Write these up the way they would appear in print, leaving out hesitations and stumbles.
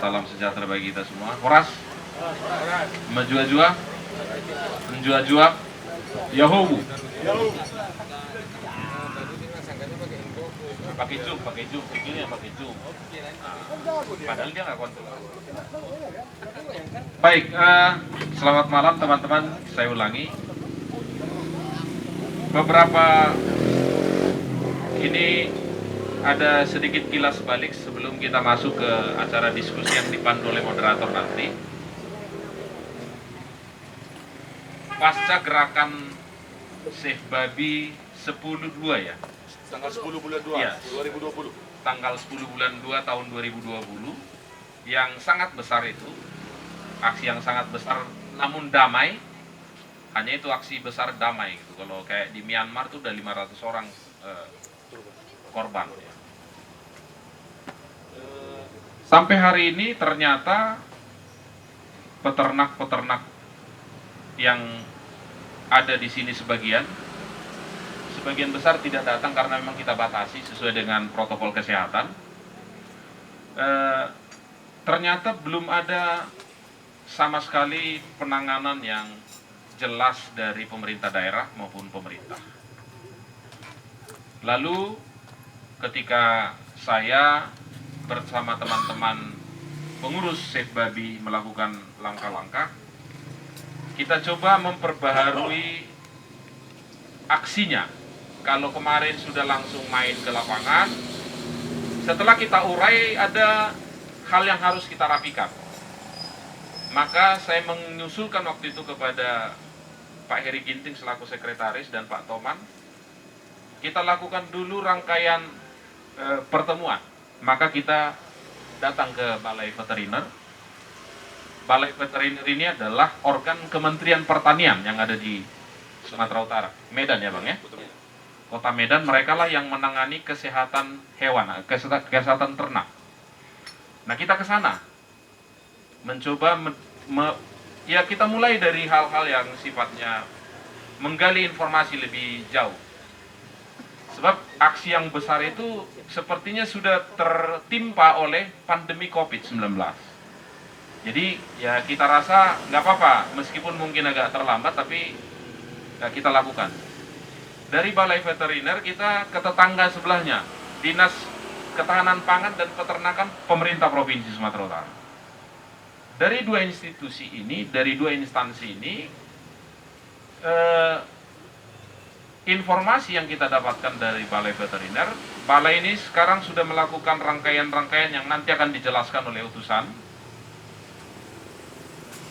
Salam sejahtera bagi kita semua. Horas, menjua-jua, menjua-jua, Yahobu. Pakai zoom, ini yang pakai zoom. Padahal dia nggak kontrol. Baik, selamat malam teman-teman. Saya ulangi. Beberapa ini ada sedikit kilas balik sebelum kita masuk ke acara diskusi yang dipandu oleh moderator nanti. Pasca gerakan Save Babi 10/2 ya. Tanggal 10 bulan 2, ya, 2020. Tanggal 10 bulan 2 tahun 2020 yang sangat besar itu, aksi yang sangat besar namun damai. Hanya itu aksi besar damai gitu. Kalau kayak di Myanmar tuh udah 500 orang korban ya. Sampai hari ini ternyata peternak-peternak yang ada di sini sebagian besar tidak datang karena memang kita batasi sesuai dengan protokol kesehatan. Ternyata belum ada sama sekali penanganan yang jelas dari pemerintah daerah maupun pemerintah. Lalu ketika saya bersama teman-teman pengurus Save Babi melakukan langkah-langkah, kita coba memperbaharui aksinya. Kalau kemarin sudah langsung main ke lapangan, setelah kita urai ada hal yang harus kita rapikan. Maka saya mengusulkan waktu itu kepada Pak Heri Ginting selaku sekretaris dan Pak Toman, kita lakukan dulu rangkaian pertemuan. Maka kita datang ke Balai Veteriner. Balai Veteriner ini adalah organ Kementerian Pertanian yang ada di Sumatera Utara, Medan ya Bang ya? Kota Medan, mereka lah yang menangani kesehatan hewan, kesehatan ternak. Nah kita ke sana, mencoba ya kita mulai dari hal-hal yang sifatnya menggali informasi lebih jauh. Sebab aksi yang besar itu sepertinya sudah tertimpa oleh pandemi COVID-19. Jadi ya kita rasa nggak apa-apa, meskipun mungkin agak terlambat, tapi ya kita lakukan. Dari Balai Veteriner kita ke tetangga sebelahnya, Dinas Ketahanan Pangan dan Peternakan Pemerintah Provinsi Sumatera Utara. Dari dua institusi ini, dari dua instansi ini, informasi yang kita dapatkan dari Balai Veteriner, balai ini sekarang sudah melakukan rangkaian-rangkaian yang nanti akan dijelaskan oleh utusan.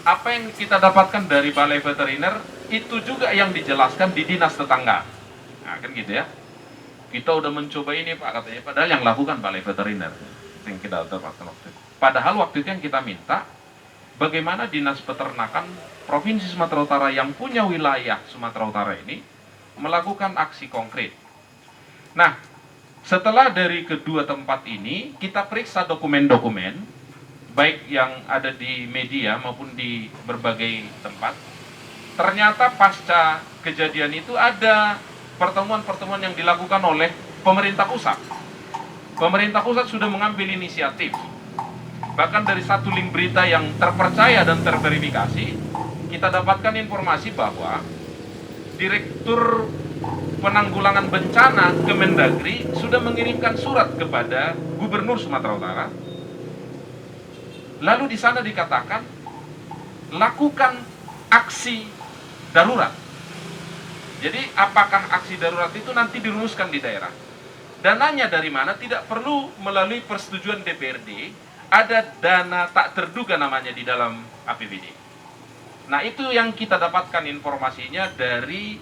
Apa yang kita dapatkan dari Balai Veteriner, itu juga yang dijelaskan di dinas tetangga. Nah kan gitu ya. Kita udah mencoba ini Pak katanya, padahal yang lakukan Balai Veteriner. Yang kita dapatkan waktu itu. Padahal waktu itu yang kita minta, bagaimana Dinas Peternakan Provinsi Sumatera Utara yang punya wilayah Sumatera Utara ini melakukan aksi konkret. Nah, setelah dari kedua tempat ini, kita periksa dokumen-dokumen, baik yang ada di media maupun di berbagai tempat. Ternyata pasca kejadian itu ada pertemuan-pertemuan yang dilakukan oleh pemerintah pusat. Pemerintah pusat sudah mengambil inisiatif. Bahkan dari satu link berita yang terpercaya dan terverifikasi, kita dapatkan informasi bahwa Direktur Penanggulangan Bencana Kemendagri sudah mengirimkan surat kepada Gubernur Sumatera Utara. Lalu di sana dikatakan, lakukan aksi darurat. Jadi apakah aksi darurat itu nanti dirumuskan di daerah? Dananya dari mana? Tidak perlu melalui persetujuan DPRD. Ada dana tak terduga namanya di dalam APBD. Nah itu yang kita dapatkan informasinya dari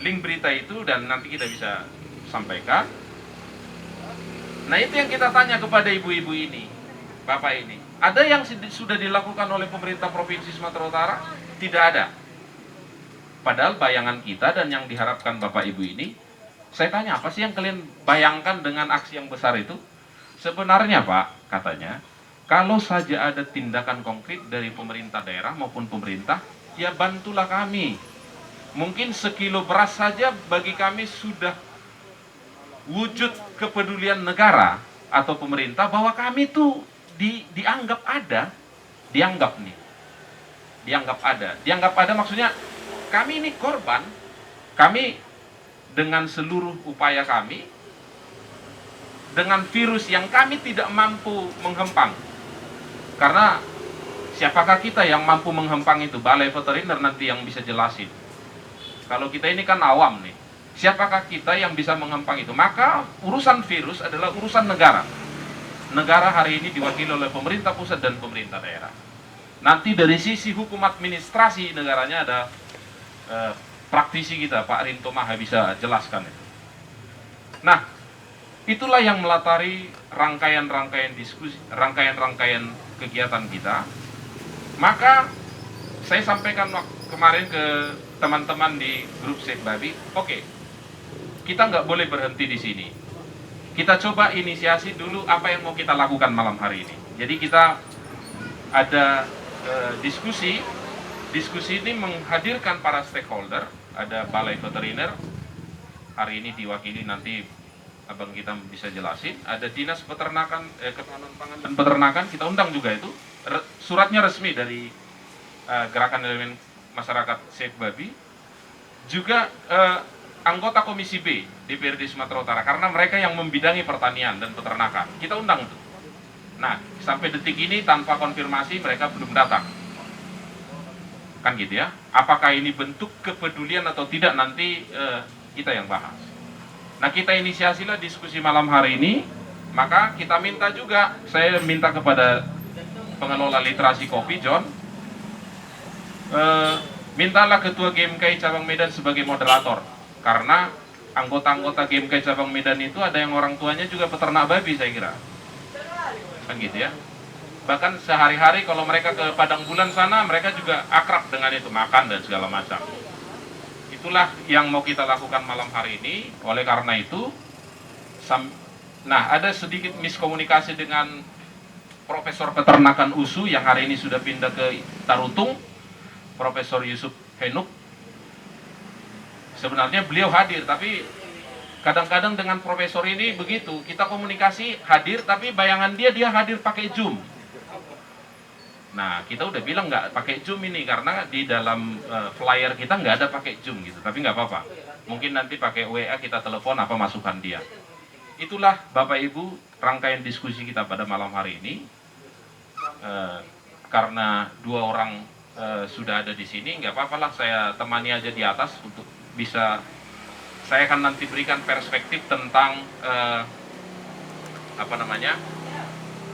link berita itu dan nanti kita bisa sampaikan. Nah itu yang kita tanya kepada ibu-ibu ini, bapak ini. Ada yang sudah dilakukan oleh pemerintah Provinsi Sumatera Utara? Tidak ada. Padahal bayangan kita dan yang diharapkan Bapak Ibu ini, saya tanya apa sih yang kalian bayangkan dengan aksi yang besar itu? Sebenarnya Pak, katanya, kalau saja ada tindakan konkret dari pemerintah daerah maupun pemerintah, ya bantulah kami. Mungkin sekilo beras saja bagi kami sudah wujud kepedulian negara atau pemerintah bahwa kami tuh dianggap ada, dianggap ada maksudnya kami ini korban, kami dengan seluruh upaya kami, dengan virus yang kami tidak mampu menghempang. Karena siapakah kita yang mampu menghempang itu? Balai Veteriner nanti yang bisa jelasin. Kalau kita ini kan awam nih, siapakah kita yang bisa menghempang itu? Maka urusan virus adalah urusan negara. Negara hari ini diwakili oleh pemerintah pusat dan pemerintah daerah. Nanti dari sisi hukum administrasi negaranya ada praktisi kita, Pak Rinto Maha bisa jelaskan itu. Nah, itulah yang melatari rangkaian-rangkaian diskusi, rangkaian-rangkaian kegiatan kita. Maka saya sampaikan kemarin ke teman-teman di grup Save Babi, oke, kita nggak boleh berhenti di sini. Kita coba inisiasi dulu apa yang mau kita lakukan malam hari ini. Jadi kita ada diskusi ini menghadirkan para stakeholder, ada Balai Veteriner, hari ini diwakili nanti abang kita bisa jelasin, ada Dinas Peternakan, Ketahanan Pangan dan Peternakan, kita undang juga itu, suratnya resmi dari Gerakan Elemen Masyarakat Save Babi, juga anggota Komisi B DPRD Sumatera Utara, karena mereka yang membidangi pertanian dan peternakan, kita undang itu. Nah, sampai detik ini tanpa konfirmasi mereka belum datang. Kan gitu ya. Apakah ini bentuk kepedulian atau tidak nanti kita yang bahas. Nah, kita inisiasilah diskusi malam hari ini. Maka kita minta juga, saya minta kepada pengelola literasi kopi, John, mintalah Ketua GMKI Cabang Medan sebagai moderator. Karena anggota-anggota GMKI Cabang Medan itu ada yang orang tuanya juga peternak babi, saya kira. Kan gitu ya. Bahkan sehari-hari kalau mereka ke Padang Bulan sana, mereka juga akrab dengan itu, makan dan segala macam. Itulah yang mau kita lakukan malam hari ini. Oleh karena itu, ada sedikit miskomunikasi dengan Profesor Peternakan USU yang hari ini sudah pindah ke Tarutung, Profesor Yusuf Henuk. Sebenarnya beliau hadir, tapi kadang-kadang dengan profesor ini begitu, kita komunikasi hadir, tapi bayangan dia hadir pakai Zoom. Nah, kita udah bilang nggak pakai Zoom ini, karena di dalam flyer kita nggak ada pakai Zoom gitu, tapi nggak apa-apa. Mungkin nanti pakai WA kita telepon apa masukan dia. Itulah Bapak Ibu rangkaian diskusi kita pada malam hari ini. Karena dua orang sudah ada di sini, nggak apa-apalah saya temani aja di atas untuk bisa. Saya akan nanti berikan perspektif tentang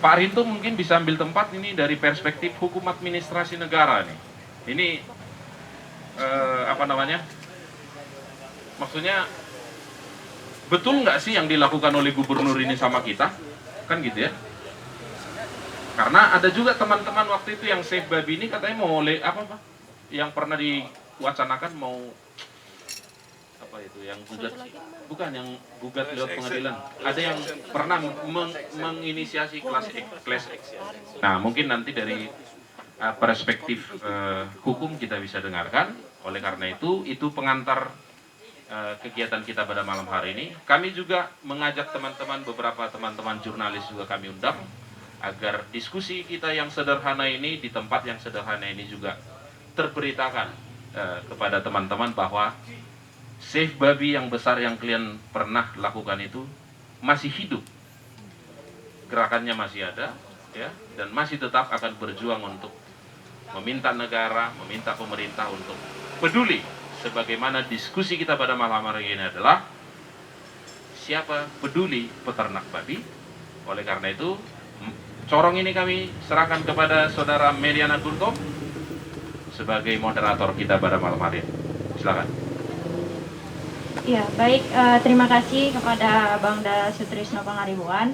Pak Rinto mungkin bisa ambil tempat ini dari perspektif hukum administrasi negara nih. Ini maksudnya betul nggak sih yang dilakukan oleh gubernur ini sama kita? Kan gitu ya. Karena ada juga teman-teman waktu itu yang Save Babi ini katanya mau yang pernah diwacanakan mau yang gugat, bukan yang gugat lewat pengadilan, ada yang pernah menginisiasi class action. Nah, mungkin nanti dari perspektif hukum kita bisa dengarkan. Oleh karena itu pengantar kegiatan kita pada malam hari ini. Kami juga mengajak beberapa teman-teman jurnalis juga kami undang, agar diskusi kita yang sederhana ini di tempat yang sederhana ini juga terberitakan kepada teman-teman bahwa Save Babi yang besar yang kalian pernah lakukan itu masih hidup, gerakannya masih ada, ya, dan masih tetap akan berjuang untuk meminta negara, meminta pemerintah untuk peduli. Sebagaimana diskusi kita pada malam hari ini adalah siapa peduli peternak babi. Oleh karena itu, corong ini kami serahkan kepada Saudara Meliana Gultom sebagai moderator kita pada malam hari ini. Silakan. Ya, baik. Terima kasih kepada Bangda Sutrisno Pangaribuan.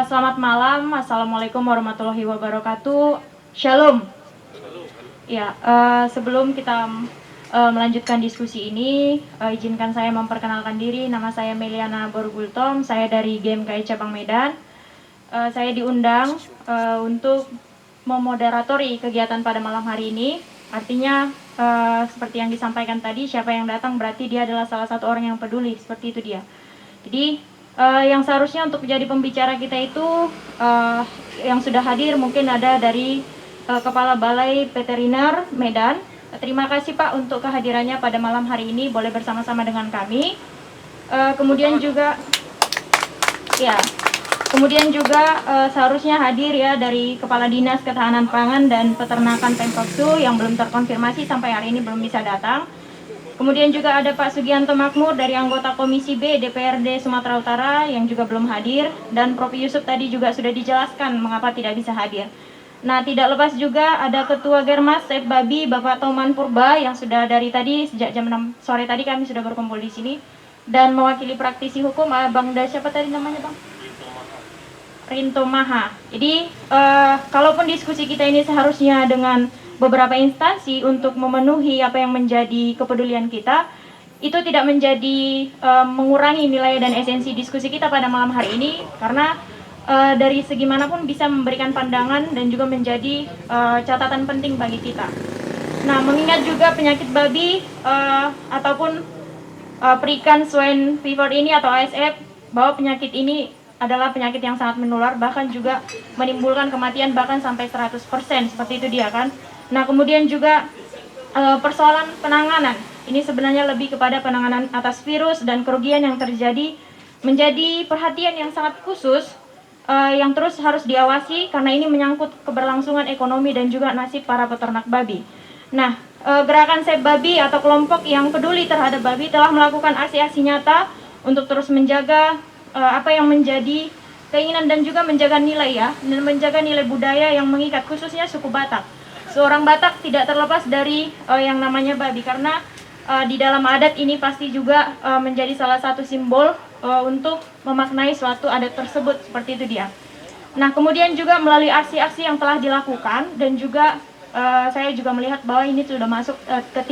Selamat malam. Assalamualaikum warahmatullahi wabarakatuh. Shalom. Ya, sebelum kita melanjutkan diskusi ini, izinkan saya memperkenalkan diri. Nama saya Meliana Borgultom. Saya dari GMKI Cabang Medan. Saya diundang untuk memoderatori kegiatan pada malam hari ini. Artinya seperti yang disampaikan tadi, siapa yang datang berarti dia adalah salah satu orang yang peduli, seperti itu dia. Jadi Yang seharusnya untuk menjadi pembicara kita itu yang sudah hadir mungkin ada dari Kepala Balai Veteriner Medan. Terima kasih Pak untuk kehadirannya pada malam hari ini, boleh bersama-sama dengan kami. Kemudian juga seharusnya hadir ya dari Kepala Dinas Ketahanan Pangan dan Peternakan Pemkab Su yang belum terkonfirmasi sampai hari ini belum bisa datang. Kemudian juga ada Pak Sugianto Makmur dari anggota Komisi B DPRD Sumatera Utara yang juga belum hadir, dan Prof Yusuf tadi juga sudah dijelaskan mengapa tidak bisa hadir. Nah, tidak lepas juga ada Ketua Germas Sep Babi Bapak Toman Purba yang sudah dari tadi sejak jam 6 sore tadi kami sudah berkumpul di sini, dan mewakili praktisi hukum siapa tadi namanya Bang? Rinto Maha. Jadi kalaupun diskusi kita ini seharusnya dengan beberapa instansi untuk memenuhi apa yang menjadi kepedulian kita, itu tidak menjadi mengurangi nilai dan esensi diskusi kita pada malam hari ini, karena dari segi manapun bisa memberikan pandangan dan juga menjadi catatan penting bagi kita. Nah, mengingat juga penyakit babi ataupun African Swine Fever ini atau ASF, bahwa penyakit ini adalah penyakit yang sangat menular, bahkan juga menimbulkan kematian bahkan sampai 100%, seperti itu dia kan. Nah, kemudian juga persoalan penanganan, ini sebenarnya lebih kepada penanganan atas virus dan kerugian yang terjadi, menjadi perhatian yang sangat khusus yang terus harus diawasi, karena ini menyangkut keberlangsungan ekonomi dan juga nasib para peternak babi. Nah, gerakan Sep Babi atau kelompok yang peduli terhadap babi telah melakukan aksi-aksi nyata untuk terus menjaga apa yang menjadi keinginan dan juga menjaga nilai ya, dan menjaga nilai budaya yang mengikat khususnya suku Batak. Seorang Batak tidak terlepas dari yang namanya babi, karena di dalam adat ini pasti juga menjadi salah satu simbol untuk memaknai suatu adat tersebut, seperti itu dia. Nah, kemudian juga melalui aksi-aksi yang telah dilakukan, dan juga saya juga melihat bahwa ini sudah masuk ke